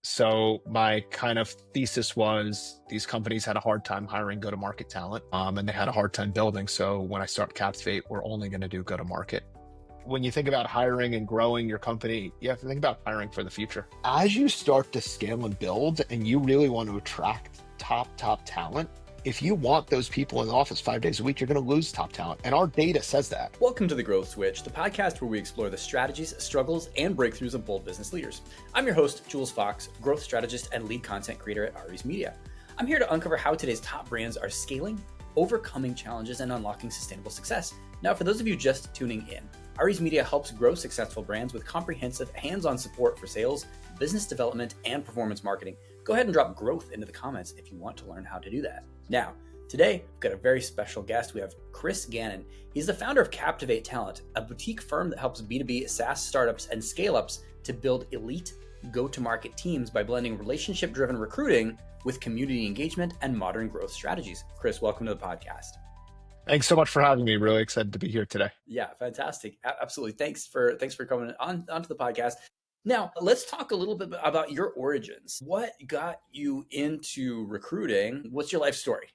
So my kind of thesis was these companies had a hard time hiring go-to-market talent, and they had a hard time building. So when I start Captivate, we're only going to do go-to-market. When you think about hiring and growing your company, you have to think about hiring for the future. As you start to scale and build, and you really want to attract top talent, if you want those people in the office 5 days a week, you're going to lose top talent. And our data says that. Welcome to The Growth Switch, the podcast where we explore the strategies, struggles, and breakthroughs of bold business leaders. I'm your host, Jules Fox, growth strategist and lead content creator at Aries Media. I'm here to uncover how today's top brands are scaling, overcoming challenges, and unlocking sustainable success. Now, for those of you just tuning in, Aries Media helps grow successful brands with comprehensive hands-on support for sales, business development, and performance marketing. Go ahead and drop growth into the comments if you want to learn how to do that. Now, today, we've got a very special guest. We have Chris Gannon. He's the founder of Captivate Talent, a boutique firm that helps B2B SaaS startups and scale-ups to build elite go-to-market teams by blending relationship-driven recruiting with community engagement and modern growth strategies. Chris, welcome to the podcast. Thanks so much for having me. Really excited to be here today. Yeah, fantastic. Absolutely. Thanks for coming onto the podcast. Now, let's talk a little bit about your origins. What got you into recruiting? What's your life story?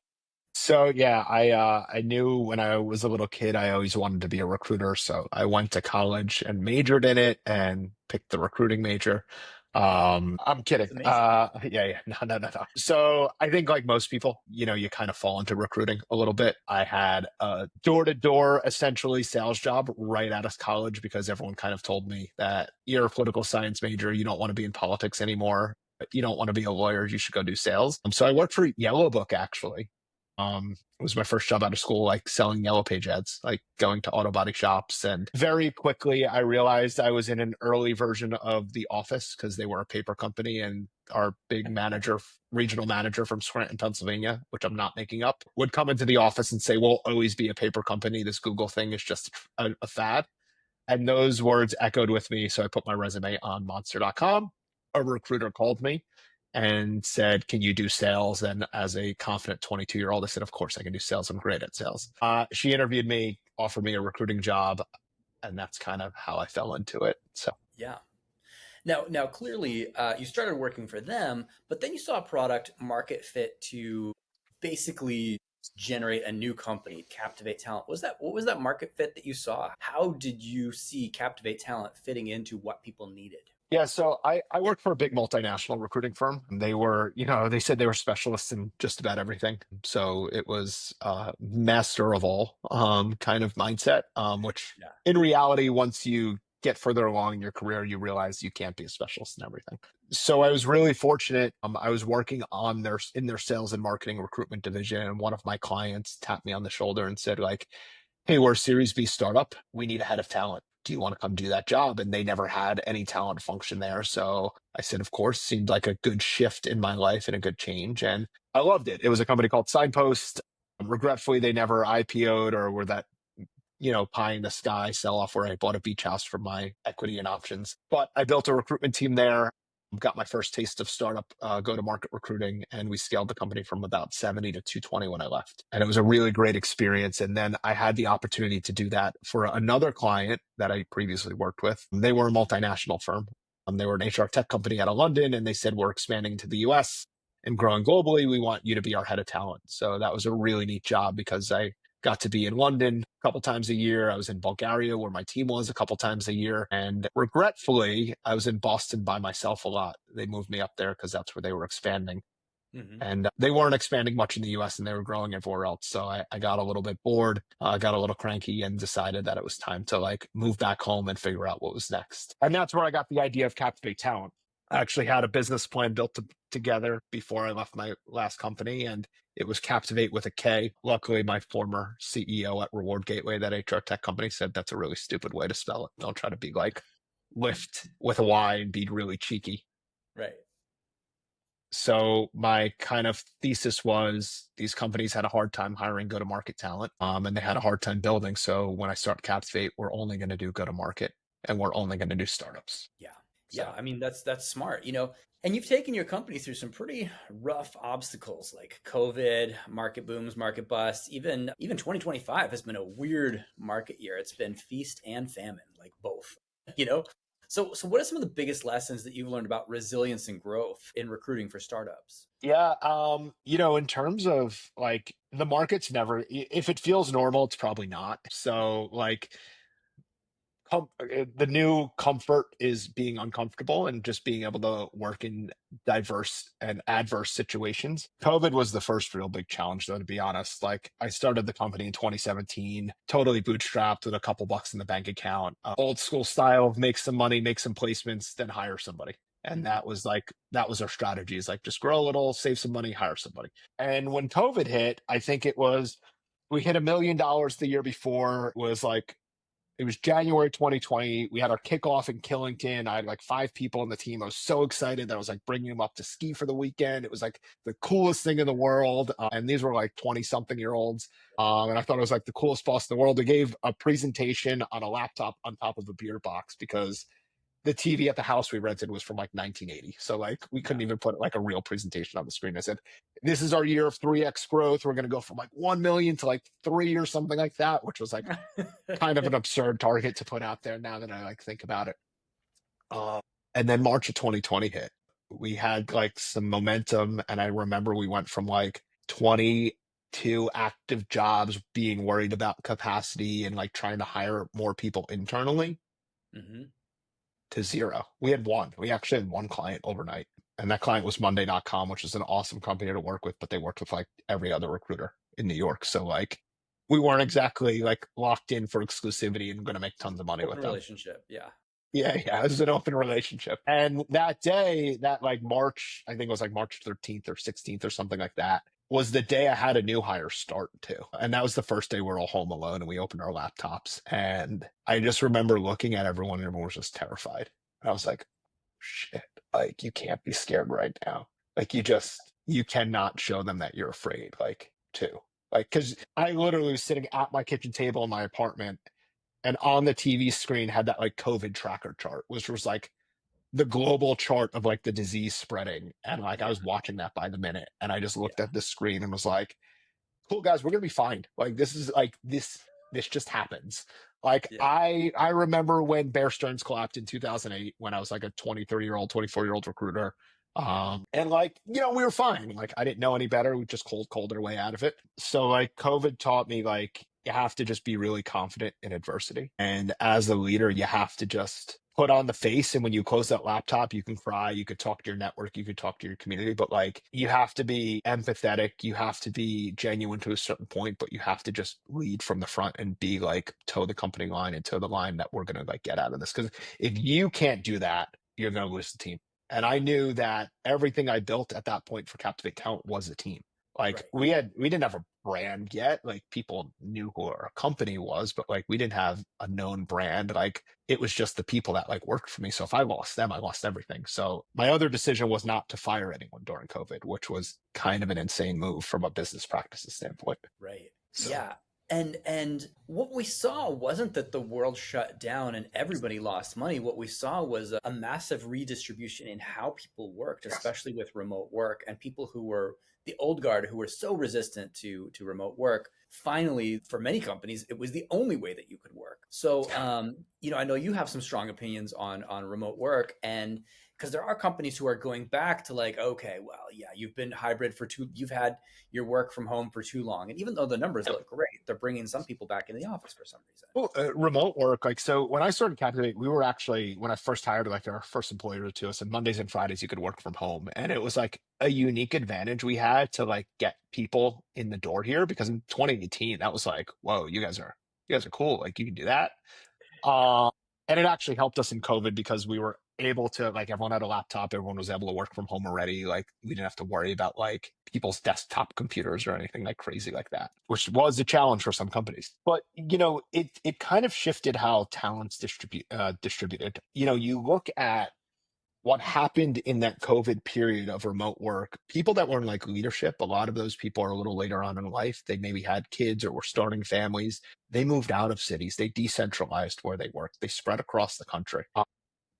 So yeah, I knew when I was a little kid, I always wanted to be a recruiter. So I went to college and majored in it and picked the recruiting major. I'm kidding. That's amazing. Yeah. No. So I think like most people, you kind of fall into recruiting a little bit. I had a door-to-door essentially sales job right out of college because everyone kind of told me that you're a political science major. You don't want to be in politics anymore. You don't want to be a lawyer. You should go do sales. So I worked for Yellow Book actually. It was my first job out of school, like selling yellow page ads, like going to auto body shops. And very quickly, I realized I was in an early version of The Office because they were a paper company. And our big manager, regional manager from Scranton, Pennsylvania, which I'm not making up, would come into the office and say, we'll always be a paper company. This Google thing is just a fad. And those words echoed with me. So I put my resume on monster.com. A recruiter called me and said, can you do sales? And as a confident 22-year-old, I said, of course I can do sales. I'm great at sales. She interviewed me, offered me a recruiting job, and that's kind of how I fell into it. So Yeah. Now, clearly, you started working for them, but then you saw a product market fit to basically generate a new company, Captivate Talent. What was that market fit that you saw? How did you see Captivate Talent fitting into what people needed? yeah, so I worked for a big multinational recruiting firm. They were, they said they were specialists in just about everything. So it was master of all kind of mindset, which Yeah. in reality, once you get further along in your career, you realize you can't be a specialist in everything. So I was really fortunate. I was working in their sales and marketing recruitment division, and one of my clients tapped me on the shoulder and said, like, hey, we're a Series B startup. We need a head of talent. Do you want to come do that job? And they never had any talent function there. So I said, of course, seemed like a good shift in my life and a good change. And I loved it. It was a company called Signpost. Regretfully, they never IPO'd or were that, pie in the sky sell off where I bought a beach house for my equity and options. But I built a recruitment team there. Got my first taste of startup go-to-market recruiting, and we scaled the company from about 70 to 220 when I left. And it was a really great experience. And then I had the opportunity to do that for another client that I previously worked with. They were a multinational firm. They were an HR tech company out of London, and they said, we're expanding to the US and growing globally. We want you to be our head of talent. So that was a really neat job because I got to be in London a couple times a year. I was in Bulgaria where my team was a couple times a year. And regretfully, I was in Boston by myself a lot. They moved me up there because that's where they were expanding. Mm-hmm. And they weren't expanding much in the US and they were growing everywhere else. So I got a little bit bored, got a little cranky and decided that it was time to like move back home and figure out what was next. And that's where I got the idea of Captivate Talent. I actually had a business plan built together before I left my last company, and it was Captivate with a K. Luckily, my former CEO at Reward Gateway, that HR tech company, said that's a really stupid way to spell it. Don't try to be like Lyft with a Y and be really cheeky. Right. So my kind of thesis was these companies had a hard time hiring go-to-market talent, and they had a hard time building. So when I start Captivate, we're only going to do go-to-market and we're only going to do startups. Yeah. So. Yeah. I mean, that's smart, and you've taken your company through some pretty rough obstacles like COVID, market booms, market busts. Even 2025 has been a weird market year. It's been feast and famine, like both, you know? So what are some of the biggest lessons that you've learned about resilience and growth in recruiting for startups? Yeah, in terms of like the market's never, if it feels normal, it's probably not. So like the new comfort is being uncomfortable and just being able to work in diverse and adverse situations. COVID was the first real big challenge, though, to be honest. Like, I started the company in 2017, totally bootstrapped with a couple bucks in the bank account, old school style of make some money, make some placements, then hire somebody. And Mhm. that was our strategy, is like just grow a little, save some money, hire somebody. And when COVID hit, I think we hit $1 million the year before. It was January 2020. We had our kickoff in Killington. I had like 5 people on the team. I was so excited that I was like bringing them up to ski for the weekend. It was like the coolest thing in the world. And these were like 20 something year olds. And I thought it was like the coolest boss in the world. They gave a presentation on a laptop on top of a beer box because the TV at the house we rented was from like 1980. So like we couldn't Yeah. even put like a real presentation on the screen. I said, this is our year of 3x growth. We're going to go from like 1 million to like 3 or something like that, which was like kind of an absurd target to put out there now that I like think about it. Uh, and then March of 2020 hit. We had like some momentum, and I remember we went from like 22 active jobs, being worried about capacity and like trying to hire more people internally, Hmm. to zero. We had one. We actually had one client overnight, and that client was Monday.com, which is an awesome company to work with, but they worked with like every other recruiter in New York. So like we weren't exactly like locked in for exclusivity and going to make tons of money Open with them. relationship. Yeah. Yeah, it was an open relationship. And that day, that like March, I think it was like March 13th or 16th or something like that, was the day I had a new hire start too. And that was the first day we were all home alone and we opened our laptops. And I just remember looking at everyone and everyone was just terrified. I was like, shit, like you can't be scared right now. Like you cannot show them that you're afraid, like too. Like, cause I literally was sitting at my kitchen table in my apartment, and on the TV screen had that like COVID tracker chart, which was like the global chart of like the disease spreading. And like I Yeah. was watching that by the minute. And I just looked Yeah. at the screen and was like, cool guys, we're gonna be fine. Like this is like this just happens. Like Yeah. I remember when Bear Stearns collapsed in 2008 when I was like a 20, 30-year-old, 24-year-old recruiter. And like, we were fine. Like I didn't know any better. We just cold our way out of it. So like COVID taught me like you have to just be really confident in adversity. And as a leader, you have to just put on the face. And when you close that laptop, you can cry, you could talk to your network, you could talk to your community, but like you have to be empathetic, you have to be genuine to a certain point, but you have to just lead from the front and be like toe the company line and toe the line that we're gonna like get out of this. Because if you can't do that, you're gonna lose the team. And I Yeah. knew that everything I built at that point for Captivate Talent was a team. Like Right. we didn't have a brand yet. Like people knew who our company was, but like we didn't have a known brand. Like it was just the people that like worked for me. So if I lost them, I lost everything. So my other decision was not to fire anyone during COVID, which was kind of an insane move from a business practices standpoint. Right. So Yeah. And what we saw wasn't that the world shut down and everybody lost money. What we saw was a massive redistribution in how people worked, yes. especially with remote work, and people who were the old guard who were so resistant to remote work. Finally, for many companies, it was the only way that you could work. So, I know you have some strong opinions on remote work, and because there are companies who are going back to like, okay, well, yeah, you've been hybrid you've had your work from home for too long. And even though the numbers look great, they're bringing some people back in the office for some reason. Well, remote work, like, so when I started Captivate, we were actually, when I first hired, like our first employer to us, and Mondays and Fridays you could work from home. And it was like a unique advantage we had to like get people in the door here, because in 2018, that was like, whoa, you guys are cool. Like you can do that. Yeah. Uh, and it actually helped us in COVID because we were able to, like, everyone had a laptop, everyone was able to work from home already. Like we didn't have to worry about like people's desktop computers or anything like crazy like that, which was a challenge for some companies. But it kind of shifted how talent's distributed. You look at what happened in that COVID period of remote work. People that were in like leadership, a lot of those people are a little later on in life. They maybe had kids or were starting families. They moved out of cities. They decentralized where they worked. They spread across the country.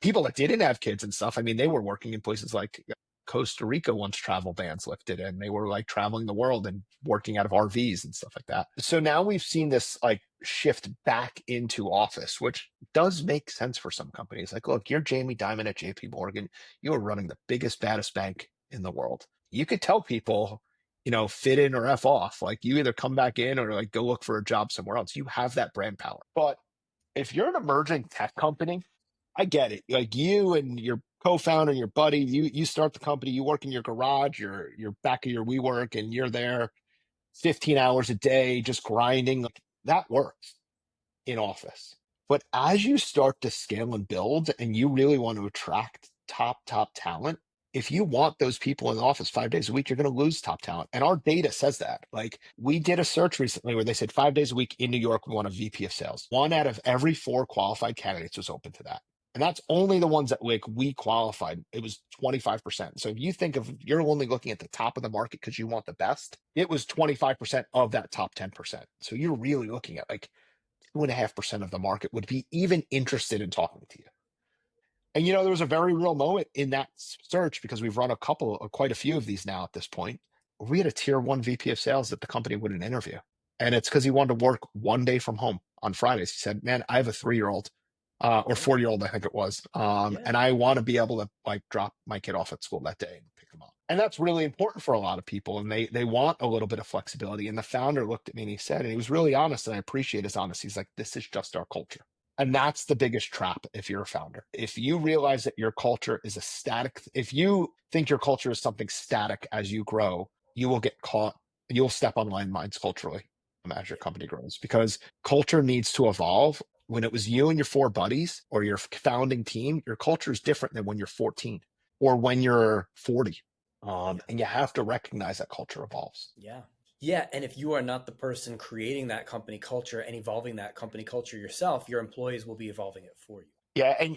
People that didn't have kids and stuff, I mean, they were working in places like Costa Rica once travel bans lifted, and they were like traveling the world and working out of RVs and stuff like that. So now we've seen this like shift back into office, which does make sense for some companies. Like, look, you're Jamie Dimon at JP Morgan. You are running the biggest, baddest bank in the world. You could tell people, fit in or F off. Like, you either come back in or like go look for a job somewhere else. You have that brand power. But if you're an emerging tech company, I get it. Like, you and your co-founder, your buddy, you start the company, you work in your garage, you're back at your WeWork, and you're there 15 hours a day just grinding. Like, that works in office. But as you start to scale and build and you really want to attract top talent, if you want those people in the office 5 days a week, you're going to lose top talent. And our data says that. Like, we did a search recently where they said 5 days a week in New York, we want a VP of sales. 1 out of every 4 qualified candidates was open to that. And that's only the ones that like we qualified. It was 25%. So if you think of, you're only looking at the top of the market because you want the best, it was 25% of that top 10%. So you're really looking at like 2.5% of the market would be even interested in talking to you. And there was a very real moment in that search, because we've run quite a few of these now at this point. We had a tier 1 VP of sales that the company wouldn't interview. And it's because he wanted to work 1 day from home on Fridays. He said, man, I have a 3-year-old or 4-year-old, I think it was. And I want to be able to like drop my kid off at school that day and pick him up. And that's really important for a lot of people. And they want a little bit of flexibility. And the founder looked at me and he said, and he was really honest, and I appreciate his honesty. He's like, this is just our culture. And that's the biggest trap if you're a founder. If you realize that your culture is if you think your culture is something static as you grow, you will get caught, you'll step on landmines culturally as your company grows, because culture needs to evolve. When it was you and your 4 buddies or your founding team, your culture is different than when you're 14 or when you're 40. And you have to recognize that culture evolves. Yeah. Yeah. And if you are not the person creating that company culture and evolving that company culture yourself, your employees will be evolving it for you. Yeah. And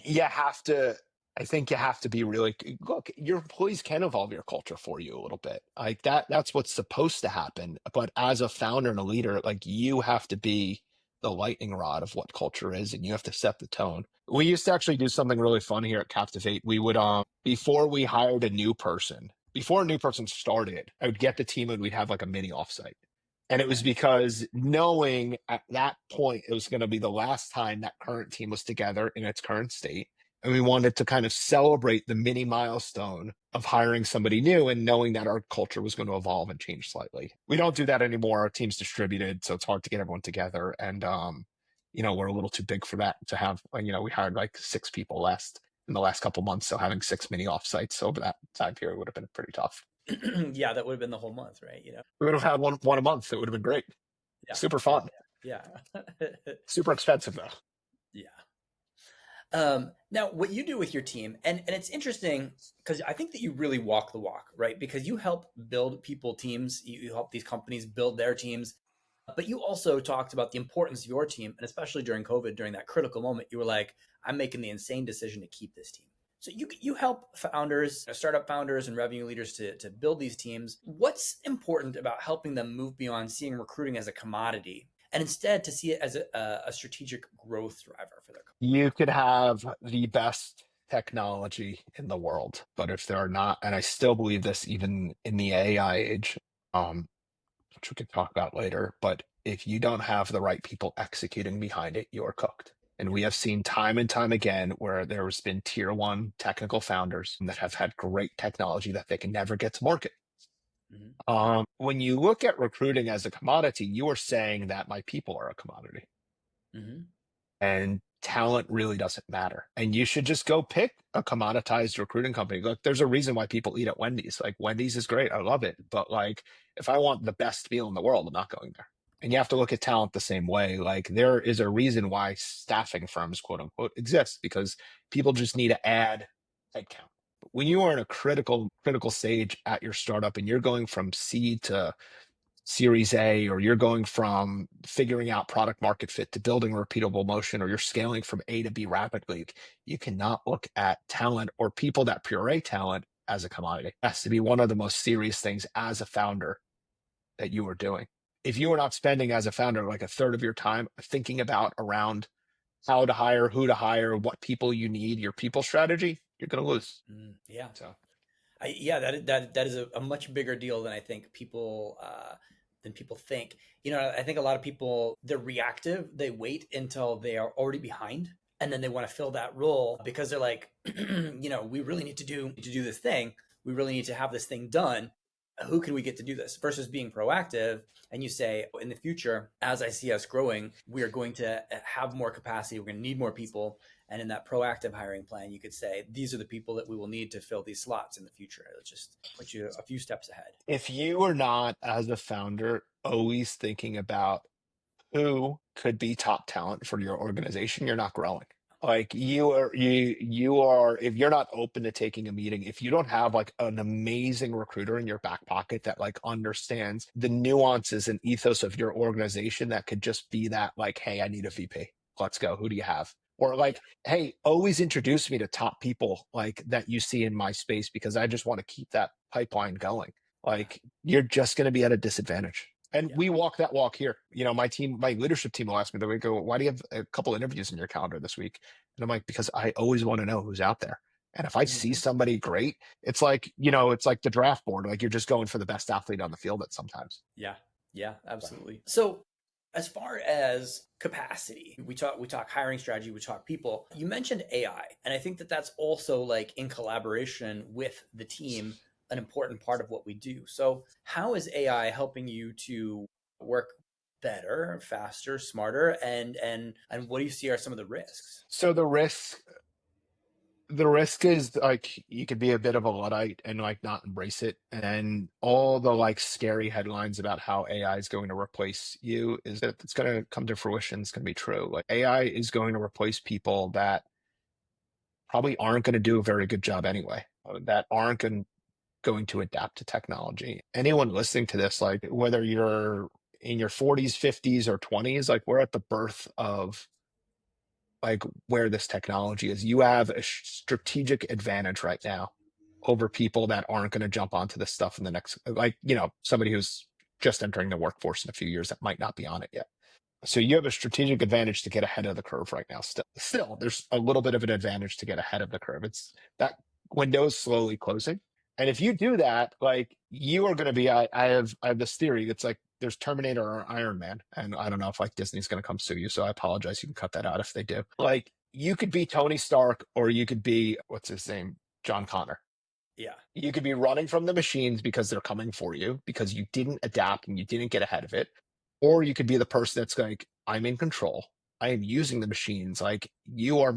I think you have to be really, look, your employees can evolve your culture for you a little bit. Like that's what's supposed to happen. But as a founder and a leader, like, you have to be the lightning rod of what culture is, and you have to set the tone. We used to actually do something really fun here at Captivate. We would, before we hired before a new person started, I would get the team and we'd have like a mini offsite. And it was because knowing at that point it was going to be the last time that current team was together in its current state. And we wanted to kind of celebrate the mini milestone of hiring somebody new and knowing that our culture was going to evolve and change slightly. We don't do that anymore. Our team's distributed, so it's hard to get everyone together. And, we're a little too big for that to have, we hired like 6 people in the last couple months. So having 6 mini offsites over that time period would have been pretty tough. Yeah, that would have been the whole month, right? We would have had one a month. It would have been great. Yeah. Super fun. Yeah. Super expensive though. Yeah. Now, what you do with your team, and it's interesting because I think that you really walk the walk, right? Because you help build teams, you help these companies build their teams, but you also talked about the importance of your team, and especially during COVID, during that critical moment, you were like, I'm making the insane decision to keep this team. So you help founders, startup founders and revenue leaders to build these teams. What's important about helping them move beyond seeing recruiting as a commodity and instead to see it as a strategic growth driver for their company? You could have the best technology in the world, but if there are not, and I still believe this even in the AI age, which we can talk about later, but if you don't have the right people executing behind it, you're cooked. And we have seen time and time again where there's been tier 1 technical founders that have had great technology that they can never get to market. Mm-hmm. When you look at recruiting as a commodity, you are saying that my people are a commodity. Mm-hmm. And talent really doesn't matter. And you should just go pick a commoditized recruiting company. Look, there's a reason why people eat at Wendy's. Like, Wendy's is great. I love it. But like, if I want the best meal in the world, I'm not going there. And you have to look at talent the same way. Like, there is a reason why staffing firms, quote unquote, exist, because people just need to add headcount. When you are in a critical stage at your startup and you're going from seed to Series A, or you're going from figuring out product market fit to building repeatable motion, or you're scaling from A to B rapidly, you cannot look at talent or people that puree talent as a commodity. It has to be one of the most serious things as a founder that you are doing. If you are not spending as a founder like a third of your time thinking about around how to hire, who to hire, what people you need, your people strategy, you're going to lose. Yeah. So. That is a much bigger deal than I think people than people think. I think a lot of people, they're reactive. They wait until they are already behind, and then they want to fill that role because they're like, we really need to do this thing. We really need to have this thing done. Who can we get to do this? Versus being proactive. And you say, in the future, as I see us growing, we are going to have more capacity. We're going to need more people. And in that proactive hiring plan, you could say, these are the people that we will need to fill these slots in the future. It'll just put you a few steps ahead. If you are not, as a founder, always thinking about who could be top talent for your organization, you're not growing. Like you are, if you're not open to taking a meeting, if you don't have like an amazing recruiter in your back pocket that like understands the nuances and ethos of your organization, that could just be that like, hey, I need a VP. Let's go. Who do you have? Or Yeah. like, hey, always introduce me to top people like that you see in my space, because I just want to keep that pipeline going. Yeah. Like you're just going to be at a disadvantage. And Yeah. we walk that walk here. My team, my leadership team will ask me, they go, why do you have a couple interviews in your calendar this week? And I'm like, because I always want to know who's out there. And if I see Mhm. somebody great, it's like the draft board. Like you're just going for the best athlete on the field at sometimes. Yeah. Yeah, absolutely. So as far as capacity, we talk hiring strategy, we talk people. You mentioned AI, and I think that that's also like in collaboration with the team, an important part of what we do. So how is AI helping you to work better, faster, smarter, and what do you see are some of the risks? So the risk is like you could be a bit of a Luddite and like not embrace it. And all the like scary headlines about how AI is going to replace you, is that it's going to come to fruition. It's going to be true. Like AI is going to replace people that probably aren't going to do a very good job anyway, that aren't going to adapt to technology. Anyone listening to this, like whether you're in your 40s, 50s, or 20s, like we're at the birth of like where this technology is. You have a strategic advantage right now over people that aren't going to jump onto this stuff in the next, like, somebody who's just entering the workforce in a few years that might not be on it yet. So you have a strategic advantage to get ahead of the curve right now. Still, there's a little bit of an advantage to get ahead of the curve. It's that window is slowly closing. And if you do that, like you are going to be, I have this theory. It's like there's Terminator or Iron Man. And I don't know if like Disney's going to come sue you. So I apologize. You can cut that out if they do. Like you could be Tony Stark, or you could be, what's his name? John Connor. Yeah. You could be running from the machines because they're coming for you, because you didn't adapt and you didn't get ahead of it. Or you could be the person that's like, I'm in control. I am using the machines. Like you are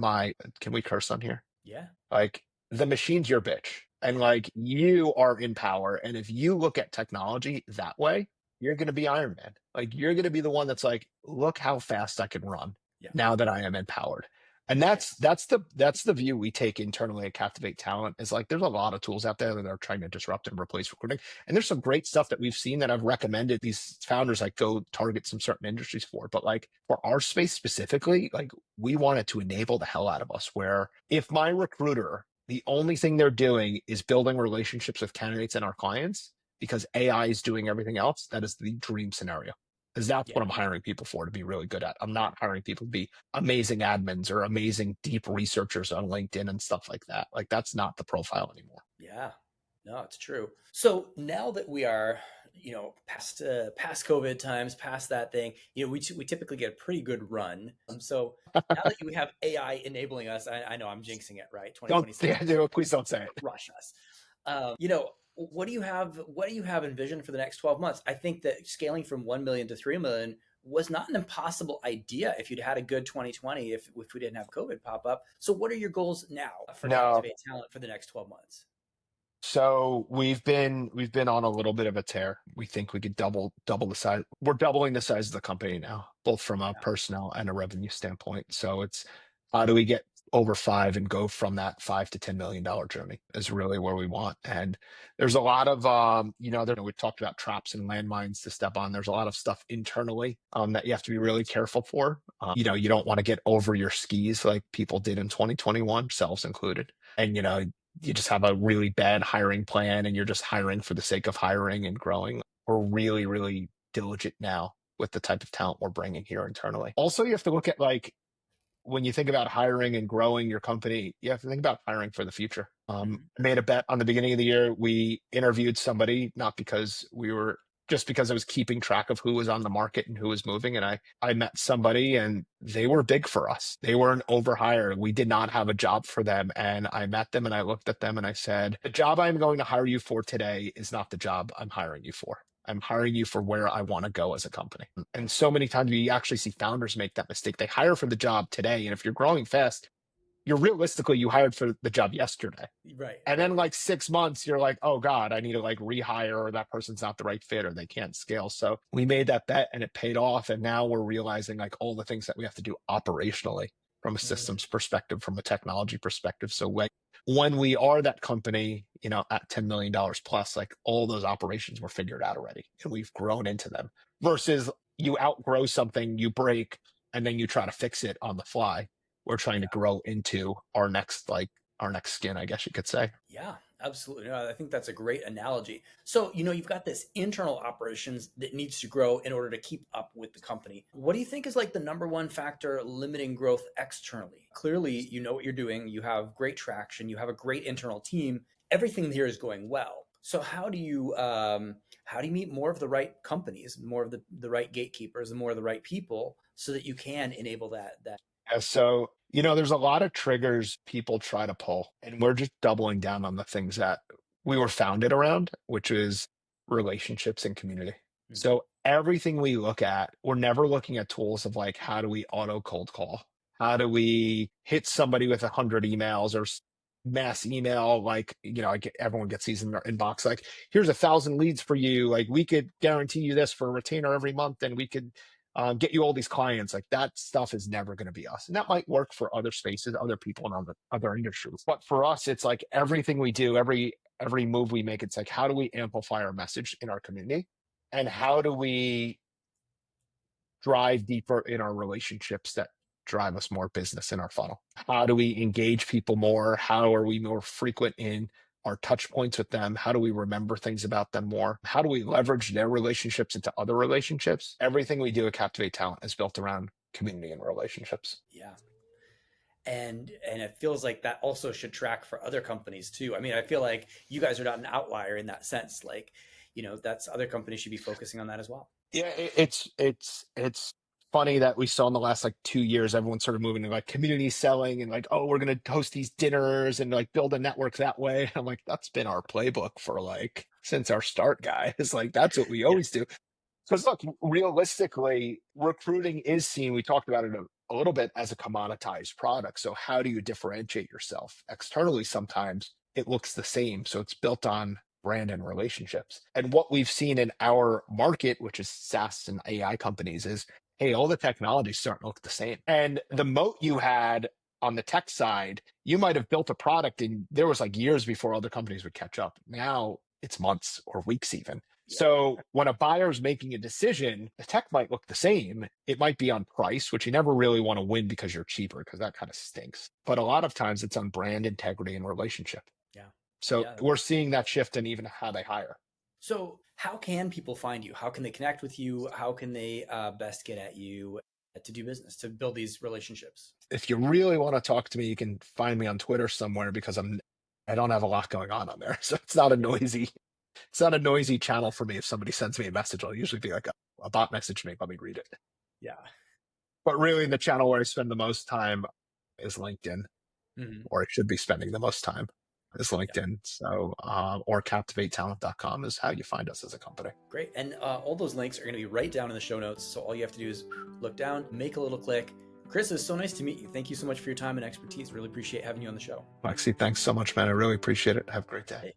can we curse on here? Yeah. Like the machine's your bitch. And Yeah. like you are in power. And if you look at technology that way, you're going to be Iron Man. Like you're going to be the one that's like, look how fast I can run Yeah. now that I am empowered. And Yeah. that's the view we take internally at Captivate Talent, is like there's a lot of tools out there that are trying to disrupt and replace recruiting. And there's some great stuff that we've seen that I've recommended these founders like go target some certain industries for. But like for our space specifically, like we wanted to enable the hell out of us, where if my recruiter, the only thing they're doing is building relationships with candidates and our clients because AI is doing everything else, that is the dream scenario. Because that's Yeah. what I'm hiring people for, to be really good at. I'm not hiring people to be amazing admins or amazing deep researchers on LinkedIn and stuff like that. Like that's not the profile anymore. Yeah, no, it's true. So now that we are, past COVID times, past that thing, we typically get a pretty good run. So now that you have AI enabling us, I know I'm jinxing it, right? Don't 2026, yeah, dude, please don't say it. crush us. What do you have? What do you have envisioned for the next 12 months? I think that scaling from 1 million to 3 million was not an impossible idea if you'd had a good 2020, if we didn't have COVID pop up. So what are your goals now for No. Captivate Talent for the next 12 months? So we've been on a little bit of a tear. We think we could double the size. We're doubling the size of the company now, both from a Yeah. personnel and a revenue standpoint. So it's how do we get over five and go from that $5 to $10 million journey is really where we want. And there's a lot of we talked about traps and landmines to step on. There's a lot of stuff internally that you have to be really careful for. You don't want to get over your skis like people did in 2021, selves included. And you just have a really bad hiring plan and you're just hiring for the sake of hiring and growing. We're really, really diligent now with the type of talent we're bringing here internally. Also, you have to look at like when you think about hiring and growing your company, you have to think about hiring for the future. Mhm. Made a bet on the beginning of the year. We interviewed somebody, not because we were just because I was keeping track of who was on the market and who was moving. And I met somebody and they were big for us. They were an overhire. We did not have a job for them. And I met them and I looked at them and I said, the job I'm going to hire you for today is not the job I'm hiring you for. I'm hiring you for where I want to go as a company. And so many times you actually see founders make that mistake. They hire for the job today. And if you're growing fast, you hired for the job yesterday. Right. And then like 6 months, you're like, oh God, I need to like rehire, or that person's not the right fit, or they can't scale. So we made that bet and it paid off. And now we're realizing like all the things that we have to do operationally from a systems perspective, from a technology perspective. So when we are that company, at $10 million plus, like all those operations were figured out already and we've grown into them, versus you outgrow something, you break, and then you try to fix it on the fly. We're trying to grow into our next skin, I guess you could say. Yeah, absolutely. No, I think that's a great analogy. So, you've got this internal operations that needs to grow in order to keep up with the company. What do you think is like the number one factor limiting growth externally? Clearly, you know what you're doing. You have great traction. You have a great internal team. Everything here is going well. So how do you meet more of the right companies, more of the right gatekeepers, and more of the right people so that you can enable that? Yeah, so, there's a lot of triggers people try to pull, and we're just doubling down on the things that we were founded around, which is relationships and community. So everything we look at, we're never looking at tools of like, how do we auto cold call? How do we hit somebody with 100 emails or mass email? Like, everyone gets these in their inbox, like, here's 1,000 leads for you. Like, we could guarantee you this for a retainer every month, and we could get you all these clients. Like, that stuff is never going to be us. And that might work for other spaces, other people in other industries. But for us, it's like everything we do, every move we make, it's like, how do we amplify our message in our community? And how do we drive deeper in our relationships that drive us more business in our funnel? How do we engage people more? How are we more frequent in our touch points with them? How do we remember things about them more? How do we leverage their relationships into other relationships? Everything we do at Captivate Talent is built around community and relationships. Yeah. And it feels like that also should track for other companies too. I mean, I feel like you guys are not an outlier in that sense. Like, that's other companies should be focusing on that as well. Yeah, it's funny that we saw in the last like 2 years, everyone started moving to like community selling and like, oh, we're going to host these dinners and like build a network that way. I'm like, that's been our playbook for like since our start, guys. Like, that's what we always do. Because look, realistically, recruiting is seen, we talked about it a little bit, as a commoditized product. So how do you differentiate yourself? Externally, sometimes it looks the same. So it's built on brand and relationships. And what we've seen in our market, which is SaaS and AI companies, is, hey, all the technology is starting to look the same. And the moat you had on the tech side, you might have built a product and there was like years before other companies would catch up. Now it's months or weeks even. So when a buyer is making a decision, the tech might look the same. It might be on price, which you never really want to win because you're cheaper, because that kind of stinks. But a lot of times it's on brand integrity and relationship. Yeah. So we're seeing that shift in even how they hire. So how can people find you? How can they connect with you? How can they best get at you to do business, to build these relationships? If you really want to talk to me, you can find me on Twitter somewhere, because I don't have a lot going on there. So it's not a noisy channel for me. If somebody sends me a message, I'll usually be like, a bot message me, let me read it. Yeah. But really the channel where I spend the most time is LinkedIn, or I should be spending the most time is LinkedIn. Yeah. So, or captivatetalent.com is how you find us as a company. Great. And all those links are going to be right down in the show notes. So all you have to do is look down, make a little click. Chris, it's so nice to meet you. Thank you so much for your time and expertise. Really appreciate having you on the show. Lexi, thanks so much, man. I really appreciate it. Have a great day.